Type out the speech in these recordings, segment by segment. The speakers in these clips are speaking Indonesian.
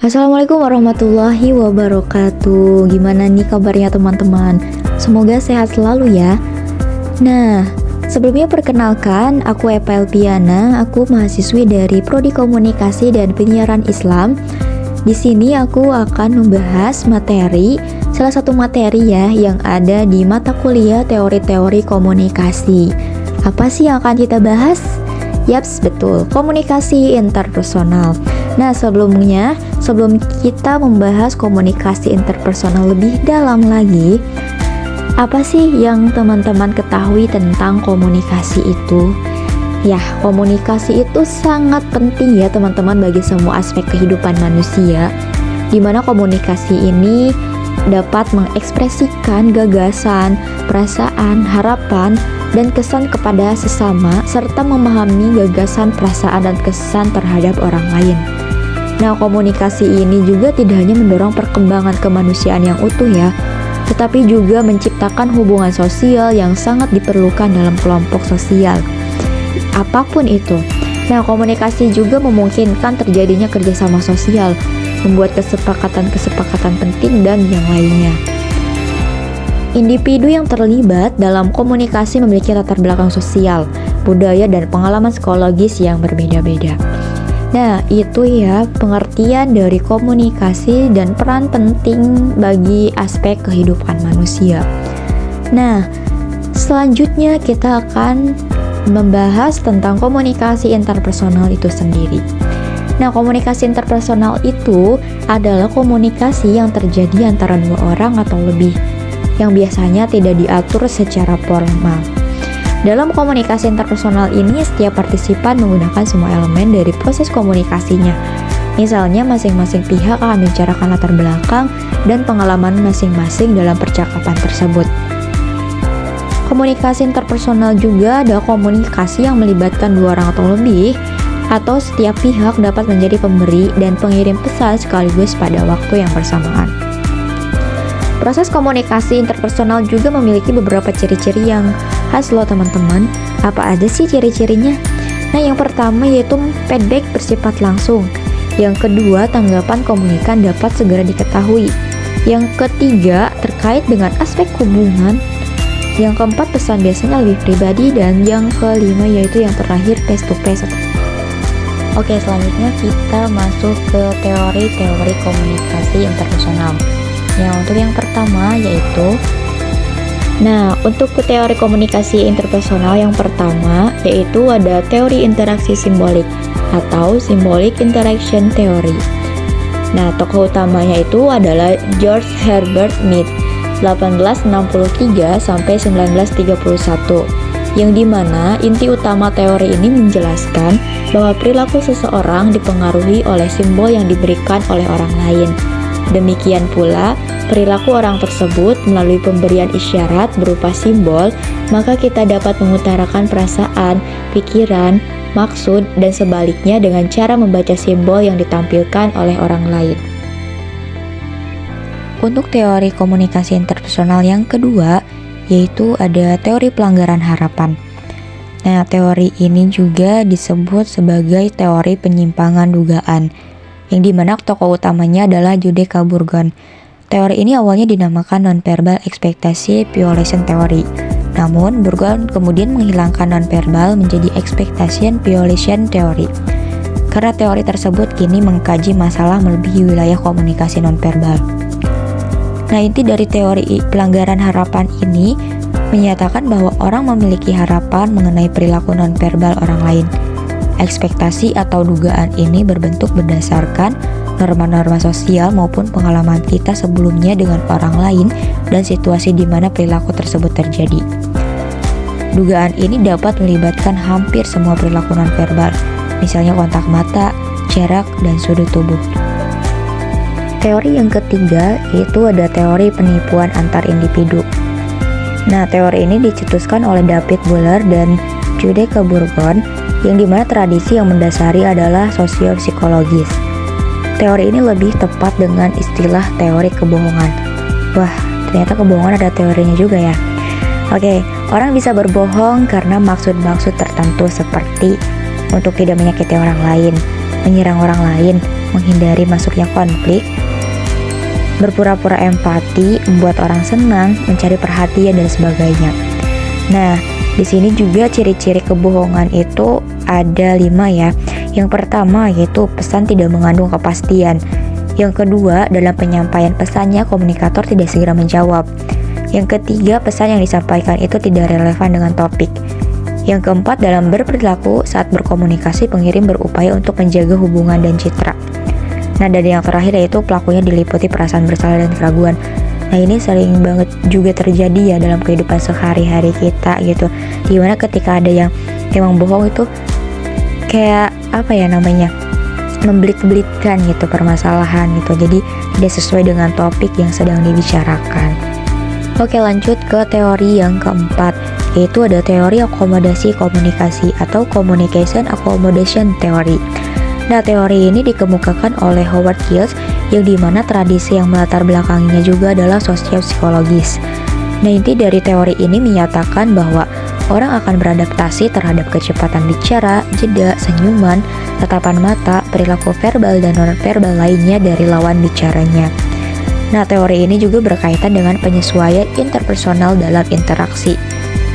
Assalamualaikum warahmatullahi wabarakatuh. Gimana nih kabarnya teman-teman? Semoga sehat selalu ya. Nah, sebelumnya perkenalkan, aku Eva Elpiana. Aku mahasiswi dari Prodi Komunikasi dan Penyiaran Islam. Di sini aku akan membahas salah satu materi ya yang ada di mata kuliah teori-teori komunikasi. Apa sih yang akan kita bahas? Yaps, betul, komunikasi interpersonal. Nah, sebelum kita membahas komunikasi interpersonal lebih dalam lagi, apa sih yang teman-teman ketahui tentang komunikasi itu? Ya, komunikasi itu sangat penting ya teman-teman bagi semua aspek kehidupan manusia, dimana komunikasi ini dapat mengekspresikan gagasan, perasaan, harapan, dan kesan kepada sesama, serta memahami gagasan, perasaan, dan kesan terhadap orang lain. Nah, komunikasi ini juga tidak hanya mendorong perkembangan kemanusiaan yang utuh ya, tetapi juga menciptakan hubungan sosial yang sangat diperlukan dalam kelompok sosial, apapun itu. Nah, komunikasi juga memungkinkan terjadinya kerjasama sosial, membuat kesepakatan-kesepakatan penting, dan yang lainnya. Individu yang terlibat dalam komunikasi memiliki latar belakang sosial, budaya, dan pengalaman psikologis yang berbeda-beda. Nah, itu ya pengertian dari komunikasi dan peran penting bagi aspek kehidupan manusia. Nah, selanjutnya kita akan membahas tentang komunikasi interpersonal itu sendiri. Nah, komunikasi interpersonal itu adalah komunikasi yang terjadi antara dua orang atau lebih, yang biasanya tidak diatur secara formal. Dalam komunikasi interpersonal ini, setiap partisipan menggunakan semua elemen dari proses komunikasinya. Misalnya, masing-masing pihak akan membicarakan latar belakang dan pengalaman masing-masing dalam percakapan tersebut. Komunikasi interpersonal juga adalah komunikasi yang melibatkan dua orang atau lebih, atau setiap pihak dapat menjadi pemberi dan pengirim pesan sekaligus pada waktu yang bersamaan. Proses komunikasi interpersonal juga memiliki beberapa ciri-ciri yang khas loh teman-teman. Apa aja sih ciri-cirinya? Nah, yang pertama yaitu feedback bersifat langsung. Yang kedua, tanggapan komunikan dapat segera diketahui. Yang ketiga, terkait dengan aspek hubungan. Yang keempat, pesan biasanya lebih pribadi. Dan yang kelima yaitu yang terakhir, face to face. Oke, selanjutnya kita masuk ke teori-teori komunikasi interpersonal. Untuk yang pertama yaitu untuk teori komunikasi interpersonal yang pertama yaitu ada teori interaksi simbolik atau symbolic interaction theory. Nah, tokoh utamanya itu adalah George Herbert Mead 1863 sampai 1931, yang dimana inti utama teori ini menjelaskan bahwa perilaku seseorang dipengaruhi oleh simbol yang diberikan oleh orang lain. Demikian pula, perilaku orang tersebut melalui pemberian isyarat berupa simbol, maka kita dapat mengutarakan perasaan, pikiran, maksud, dan sebaliknya dengan cara membaca simbol yang ditampilkan oleh orang lain. Untuk teori komunikasi interpersonal yang kedua, yaitu ada teori pelanggaran harapan. Nah, teori ini juga disebut sebagai teori penyimpangan dugaan, yang dimana tokoh utamanya adalah Jude Kaburgan. Teori ini awalnya dinamakan non-verbal expectation violation theory. Namun, Burgon kemudian menghilangkan non-verbal menjadi expectation violation theory. Karena teori tersebut kini mengkaji masalah melebihi wilayah komunikasi non-verbal. Nah, inti dari teori pelanggaran harapan ini menyatakan bahwa orang memiliki harapan mengenai perilaku non-verbal orang lain. Ekspektasi atau dugaan ini berbentuk berdasarkan norma-norma sosial maupun pengalaman kita sebelumnya dengan orang lain dan situasi di mana perilaku tersebut terjadi. Dugaan ini dapat melibatkan hampir semua perilaku nonverbal, misalnya kontak mata, jarak, dan sudut tubuh. Teori yang ketiga yaitu ada teori penipuan antar individu. Nah, teori ini dicetuskan oleh David Buller dan Jude Kaburgan, yang dimana tradisi yang mendasari adalah sosiopsikologis. Teori ini lebih tepat dengan istilah teori kebohongan. Wah, ternyata kebohongan ada teorinya juga ya. Oke, orang bisa berbohong karena maksud-maksud tertentu seperti untuk tidak menyakiti orang lain, menyerang orang lain, menghindari masuknya konflik, berpura-pura empati, membuat orang senang, mencari perhatian dan sebagainya. Nah, di sini juga ciri-ciri kebohongan itu ada 5 ya. Yang pertama yaitu pesan tidak mengandung kepastian. Yang kedua, dalam penyampaian pesannya komunikator tidak segera menjawab. Yang ketiga, pesan yang disampaikan itu tidak relevan dengan topik. Yang keempat, dalam berperilaku saat berkomunikasi pengirim berupaya untuk menjaga hubungan dan citra. Nah, dan yang terakhir yaitu pelakunya diliputi perasaan bersalah dan keraguan. Nah, ini sering banget juga terjadi ya dalam kehidupan sehari-hari kita gitu. Dimana ketika ada yang emang bohong itu kayak apa ya namanya, membelit-belitkan gitu permasalahan gitu. Jadi tidak sesuai dengan topik yang sedang dibicarakan. Oke, lanjut ke teori yang keempat, yaitu ada teori akomodasi komunikasi atau communication accommodation theory. Nah, teori ini dikemukakan oleh Howard Gills yang dimana tradisi yang melatar belakanginya juga adalah sosial psikologis. Nah, inti dari teori ini menyatakan bahwa orang akan beradaptasi terhadap kecepatan bicara, jeda, senyuman, tatapan mata, perilaku verbal dan non-verbal lainnya dari lawan bicaranya. Nah, teori ini juga berkaitan dengan penyesuaian interpersonal dalam interaksi,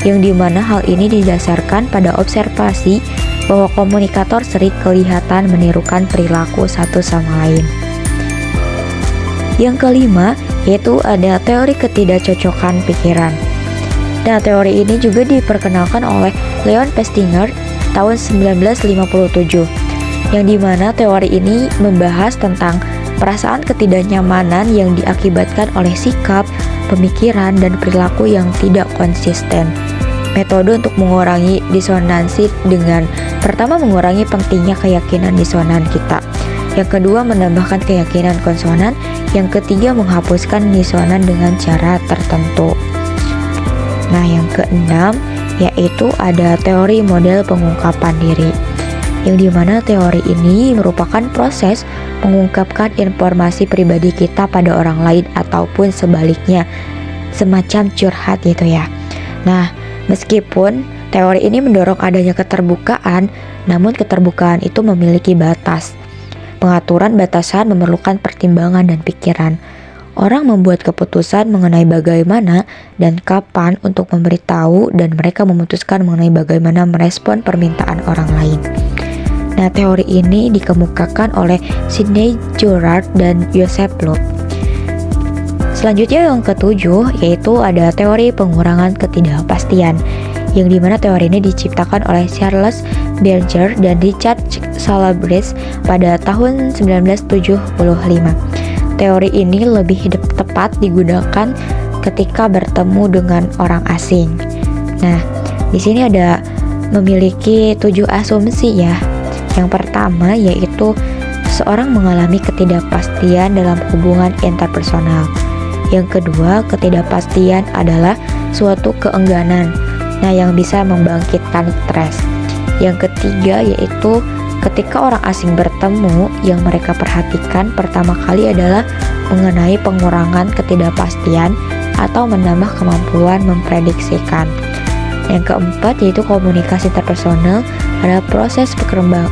yang dimana hal ini didasarkan pada observasi bahwa komunikator sering kelihatan menirukan perilaku satu sama lain. Yang kelima, yaitu ada teori ketidakcocokan pikiran. Nah, teori ini juga diperkenalkan oleh Leon Festinger tahun 1957, yang dimana teori ini membahas tentang perasaan ketidaknyamanan yang diakibatkan oleh sikap, pemikiran, dan perilaku yang tidak konsisten. Metode untuk mengurangi disonansi dengan pertama mengurangi pentingnya keyakinan disonan kita. Yang kedua menambahkan keyakinan konsonan. Yang ketiga menghapuskan disonan dengan cara tertentu. Nah, yang keenam yaitu ada teori model pengungkapan diri, yang dimana teori ini merupakan proses mengungkapkan informasi pribadi kita pada orang lain ataupun sebaliknya, semacam curhat gitu ya. Nah, meskipun teori ini mendorong adanya keterbukaan, namun keterbukaan itu memiliki batas. Pengaturan batasan memerlukan pertimbangan dan pikiran. Orang membuat keputusan mengenai bagaimana dan kapan untuk memberitahu, dan mereka memutuskan mengenai bagaimana merespon permintaan orang lain. Nah, teori ini dikemukakan oleh Sidney Girard dan Joseph Loeb. Selanjutnya yang ketujuh yaitu ada teori pengurangan ketidakpastian, yang dimana teori ini diciptakan oleh Charles Berger dan Richard Salabres pada tahun 1975. Teori ini lebih tepat digunakan ketika bertemu dengan orang asing. Nah, di sini ada memiliki 7 asumsi ya. Yang pertama yaitu seseorang mengalami ketidakpastian dalam hubungan interpersonal. Yang kedua, ketidakpastian adalah suatu keengganan, yang bisa membangkitkan stres. Yang ketiga yaitu ketika orang asing bertemu, yang mereka perhatikan pertama kali adalah mengenai pengurangan ketidakpastian atau menambah kemampuan memprediksikan. Yang keempat yaitu komunikasi interpersonal adalah proses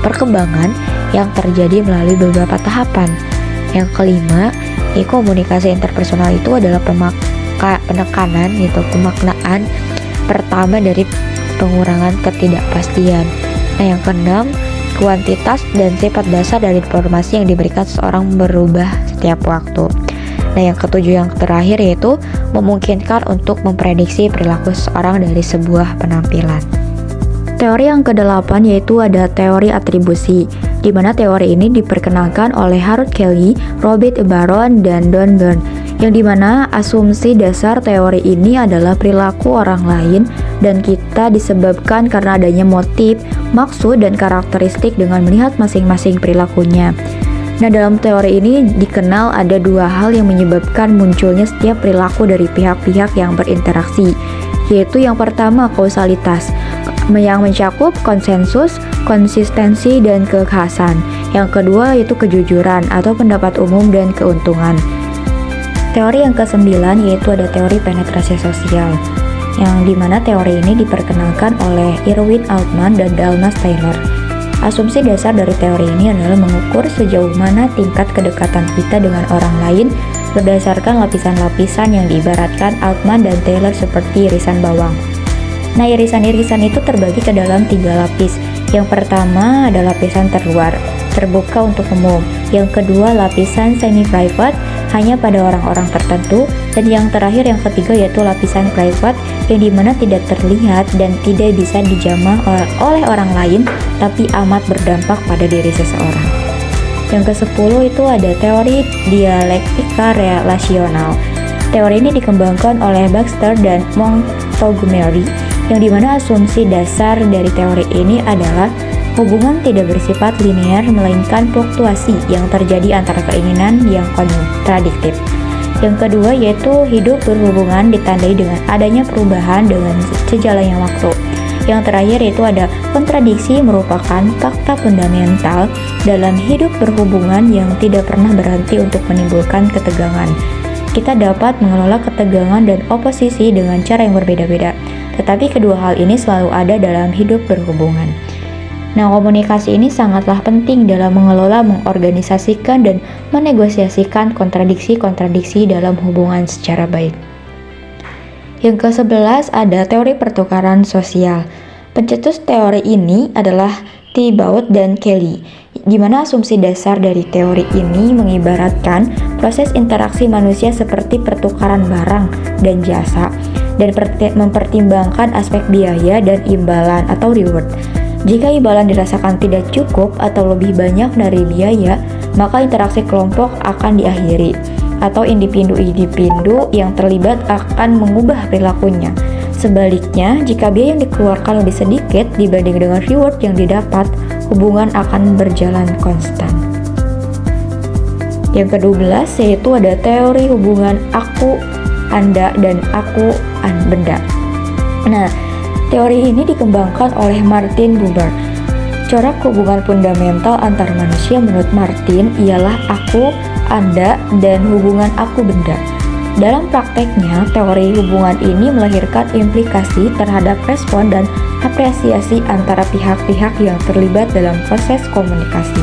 perkembangan yang terjadi melalui beberapa tahapan. Yang kelima, komunikasi interpersonal itu adalah penekanan gitu, pemaknaan pertama dari pengurangan ketidakpastian. Nah, yang keenam, kuantitas dan sifat dasar dari informasi yang diberikan seseorang berubah setiap waktu. Nah, yang ketujuh yang terakhir yaitu memungkinkan untuk memprediksi perilaku seseorang dari sebuah penampilan. Teori yang kedelapan yaitu ada teori atribusi, di mana teori ini diperkenalkan oleh Harold Kelly, Robert Barron, dan Don Byrne, yang dimana asumsi dasar teori ini adalah perilaku orang lain dan kita disebabkan karena adanya motif, maksud, dan karakteristik dengan melihat masing-masing perilakunya. Nah, dalam teori ini dikenal ada 2 hal yang menyebabkan munculnya setiap perilaku dari pihak-pihak yang berinteraksi, yaitu yang pertama kausalitas, yang mencakup konsensus, konsistensi, dan kekhasan. Yang kedua yaitu kejujuran atau pendapat umum dan keuntungan. Teori yang ke-9 yaitu ada teori penetrasi sosial, yang dimana teori ini diperkenalkan oleh Irwin Altman dan Dana Steiner. Asumsi dasar dari teori ini adalah mengukur sejauh mana tingkat kedekatan kita dengan orang lain berdasarkan lapisan-lapisan yang diibaratkan Altman dan Taylor seperti irisan bawang. Nah, irisan-irisan itu terbagi ke dalam 3 lapis. Yang pertama adalah lapisan terluar, terbuka untuk umum. Yang kedua, lapisan semi-private, hanya pada orang-orang tertentu. Dan yang terakhir, yang ketiga, yaitu lapisan private, yang dimana tidak terlihat dan tidak bisa dijamah oleh orang lain, tapi amat berdampak pada diri seseorang. Yang ke-10 itu ada teori dialektika relasional. Teori ini dikembangkan oleh Baxter dan Montgomery, yang dimana asumsi dasar dari teori ini adalah hubungan tidak bersifat linear melainkan fluktuasi yang terjadi antara keinginan yang kontradiktif. Yang kedua yaitu hidup berhubungan ditandai dengan adanya perubahan dengan sejalannya waktu. Yang terakhir yaitu ada kontradiksi merupakan fakta fundamental dalam hidup berhubungan yang tidak pernah berhenti untuk menimbulkan ketegangan. Kita dapat mengelola ketegangan dan oposisi dengan cara yang berbeda-beda, tetapi kedua hal ini selalu ada dalam hidup berhubungan. Nah, komunikasi ini sangatlah penting dalam mengelola, mengorganisasikan, dan menegosiasikan kontradiksi-kontradiksi dalam hubungan secara baik. Yang ke-11 ada teori pertukaran sosial. Pencetus teori ini adalah Thibaut dan Kelly, di mana asumsi dasar dari teori ini mengibaratkan proses interaksi manusia seperti pertukaran barang dan jasa, dan mempertimbangkan aspek biaya dan imbalan atau reward. Jika imbalan dirasakan tidak cukup atau lebih banyak dari biaya, maka interaksi kelompok akan diakhiri, atau individu-individu yang terlibat akan mengubah perilakunya. Sebaliknya, jika biaya yang dikeluarkan lebih sedikit dibanding dengan reward yang didapat, hubungan akan berjalan konstan. Yang ke-12 yaitu ada teori hubungan aku, Anda, dan aku, benda. Nah, teori ini dikembangkan oleh Martin Buber. Corak hubungan fundamental antar manusia menurut Martin ialah aku, Anda, dan hubungan aku benda. Dalam prakteknya, teori hubungan ini melahirkan implikasi terhadap respon dan apresiasi antara pihak-pihak yang terlibat dalam proses komunikasi.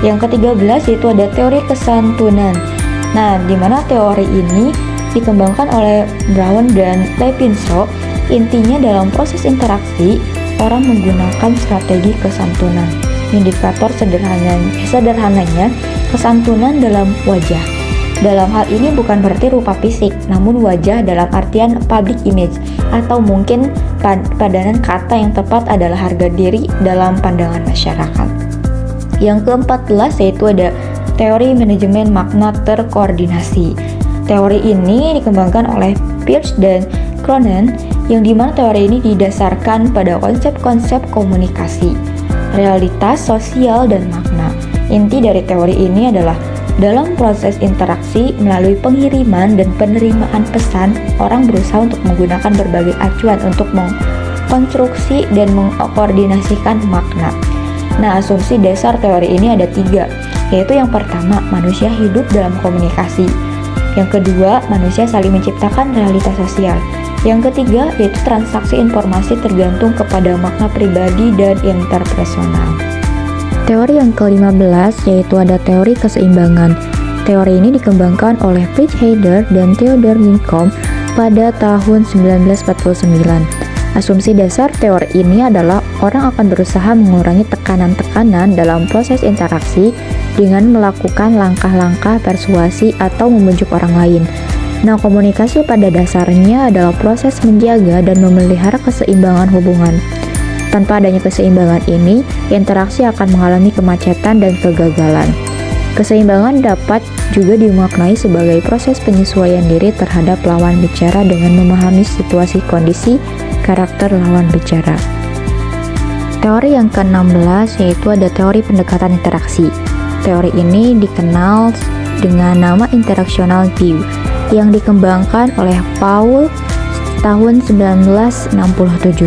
Yang ke-13 yaitu ada teori kesantunan. Nah, di mana teori ini dikembangkan oleh Brown dan Levinson. Intinya dalam proses interaksi, orang menggunakan strategi kesantunan. Indikator sederhananya kesantunan dalam wajah. Dalam hal ini bukan berarti rupa fisik, namun wajah dalam artian public image, atau mungkin padanan kata yang tepat adalah harga diri dalam pandangan masyarakat. Yang ke-14 yaitu ada teori manajemen makna terkoordinasi. Teori ini dikembangkan oleh Peirce dan Cronin, yang dimana teori ini didasarkan pada konsep-konsep komunikasi, realitas sosial, dan makna. Inti dari teori ini adalah dalam proses interaksi melalui pengiriman dan penerimaan pesan, orang berusaha untuk menggunakan berbagai acuan untuk mengkonstruksi dan mengkoordinasikan makna. Nah, asumsi dasar teori ini ada 3, yaitu yang pertama, manusia hidup dalam komunikasi. Yang kedua, manusia saling menciptakan realitas sosial. Yang ketiga, yaitu transaksi informasi tergantung kepada makna pribadi dan interpersonal. Teori yang ke-15 yaitu ada teori keseimbangan. Teori ini dikembangkan oleh Fritz Heider dan Theodor Winkelmann pada tahun 1949. Asumsi dasar teori ini adalah orang akan berusaha mengurangi tekanan-tekanan dalam proses interaksi dengan melakukan langkah-langkah persuasi atau membujuk orang lain. Nah, komunikasi pada dasarnya adalah proses menjaga dan memelihara keseimbangan hubungan. Tanpa adanya keseimbangan ini, interaksi akan mengalami kemacetan dan kegagalan. Keseimbangan dapat juga dimaknai sebagai proses penyesuaian diri terhadap lawan bicara dengan memahami situasi kondisi karakter lawan bicara. Teori yang ke-16 yaitu ada teori pendekatan interaksi. Teori ini dikenal dengan nama interactional view yang dikembangkan oleh Paul tahun 1967.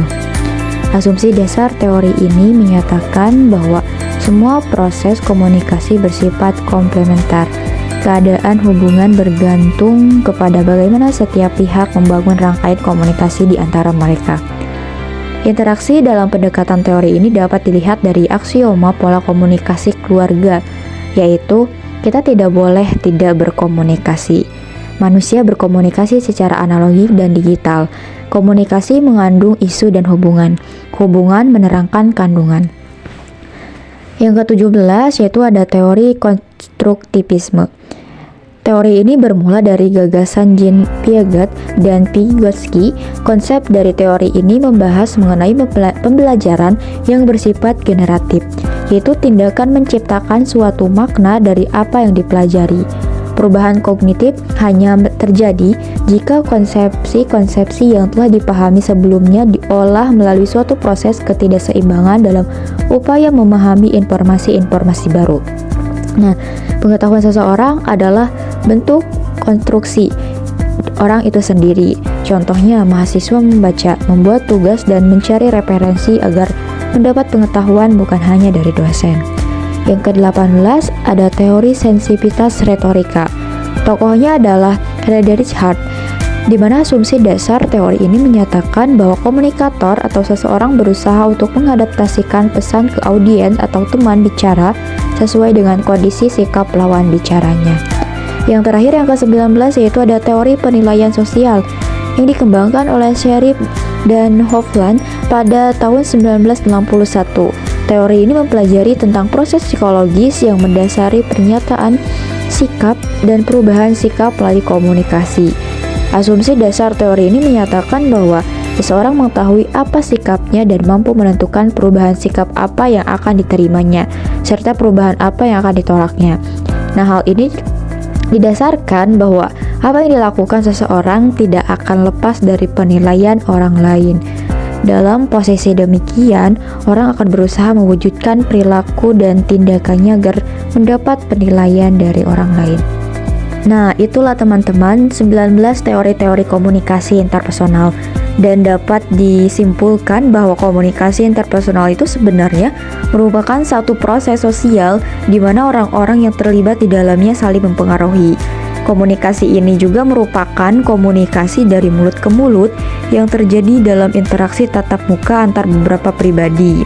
Asumsi dasar teori ini menyatakan bahwa semua proses komunikasi bersifat komplementer. Keadaan hubungan bergantung kepada bagaimana setiap pihak membangun rangkaian komunikasi di antara mereka. Interaksi dalam pendekatan teori ini dapat dilihat dari aksioma pola komunikasi keluarga, yaitu kita tidak boleh tidak berkomunikasi. Manusia berkomunikasi secara analogik dan digital. Komunikasi mengandung isu dan hubungan. Hubungan menerangkan kandungan. Yang ke-17 yaitu ada teori konstruktivisme. Teori ini bermula dari gagasan Jean Piaget dan Vygotsky. Konsep dari teori ini membahas mengenai pembelajaran yang bersifat generatif, yaitu tindakan menciptakan suatu makna dari apa yang dipelajari. Perubahan kognitif hanya terjadi jika konsepsi-konsepsi yang telah dipahami sebelumnya diolah melalui suatu proses ketidakseimbangan dalam upaya memahami informasi-informasi baru. Nah, pengetahuan seseorang adalah bentuk konstruksi orang itu sendiri. Contohnya, mahasiswa membaca, membuat tugas, dan mencari referensi agar mendapat pengetahuan bukan hanya dari dosen. Yang ke-18 ada teori sensitivitas retorika. Tokohnya adalah Friedrich Hart, di mana asumsi dasar teori ini menyatakan bahwa komunikator atau seseorang berusaha untuk mengadaptasikan pesan ke audiens atau teman bicara sesuai dengan kondisi sikap lawan bicaranya. Yang terakhir yang ke-19 yaitu ada teori penilaian sosial yang dikembangkan oleh Sherif dan Hofland pada tahun 1961. Teori ini mempelajari tentang proses psikologis yang mendasari pernyataan sikap dan perubahan sikap melalui komunikasi. Asumsi dasar teori ini menyatakan bahwa seseorang mengetahui apa sikapnya dan mampu menentukan perubahan sikap apa yang akan diterimanya, serta perubahan apa yang akan ditolaknya. Nah, hal ini didasarkan bahwa apa yang dilakukan seseorang tidak akan lepas dari penilaian orang lain. Dalam posisi demikian, orang akan berusaha mewujudkan perilaku dan tindakannya agar mendapat penilaian dari orang lain. Nah, itulah teman-teman 19 teori-teori komunikasi interpersonal, dan dapat disimpulkan bahwa komunikasi interpersonal itu sebenarnya merupakan satu proses sosial di mana orang-orang yang terlibat di dalamnya saling mempengaruhi. Komunikasi ini juga merupakan komunikasi dari mulut ke mulut yang terjadi dalam interaksi tatap muka antar beberapa pribadi.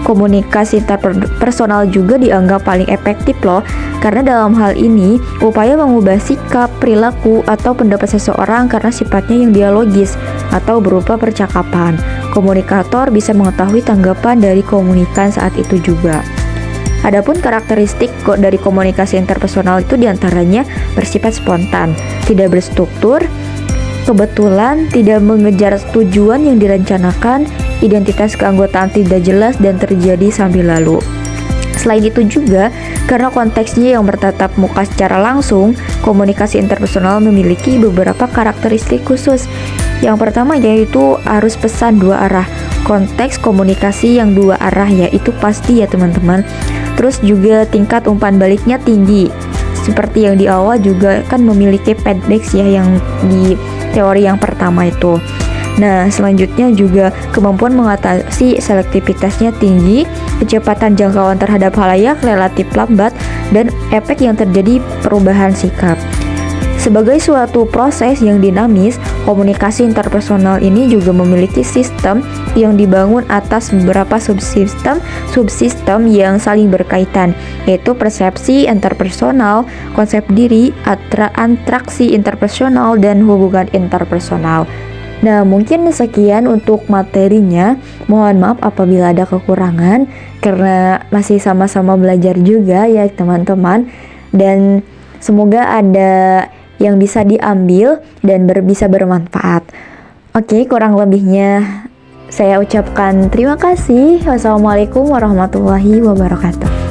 Komunikasi interpersonal juga dianggap paling efektif loh, karena dalam hal ini upaya mengubah sikap, perilaku, atau pendapat seseorang karena sifatnya yang dialogis atau berupa percakapan. Komunikator bisa mengetahui tanggapan dari komunikan saat itu juga. Adapun karakteristik dari komunikasi interpersonal itu diantaranya bersifat spontan, tidak berstruktur, kebetulan, tidak mengejar tujuan yang direncanakan, identitas keanggotaan tidak jelas dan terjadi sambil lalu. Selain itu juga, karena konteksnya yang bertatap muka secara langsung, komunikasi interpersonal memiliki beberapa karakteristik khusus. Yang pertama yaitu arus pesan dua arah. Konteks komunikasi yang dua arah yaitu pasti ya teman-teman. Terus juga tingkat umpan baliknya tinggi. Seperti yang di awal juga kan memiliki feedback ya yang di teori yang pertama itu. Nah, selanjutnya juga kemampuan mengatasi selektivitasnya tinggi, kecepatan jangkauan terhadap halayak relatif lambat, dan efek yang terjadi perubahan sikap. Sebagai suatu proses yang dinamis, komunikasi interpersonal ini juga memiliki sistem yang dibangun atas beberapa subsistem yang saling berkaitan, yaitu persepsi interpersonal, konsep diri, interaksi interpersonal, dan hubungan interpersonal. Nah, mungkin sekian untuk materinya. Mohon maaf apabila ada kekurangan, karena masih sama-sama belajar juga ya teman-teman. Dan semoga ada yang bisa diambil dan bisa bermanfaat. Oke, kurang lebihnya saya ucapkan terima kasih. Wassalamualaikum warahmatullahi wabarakatuh.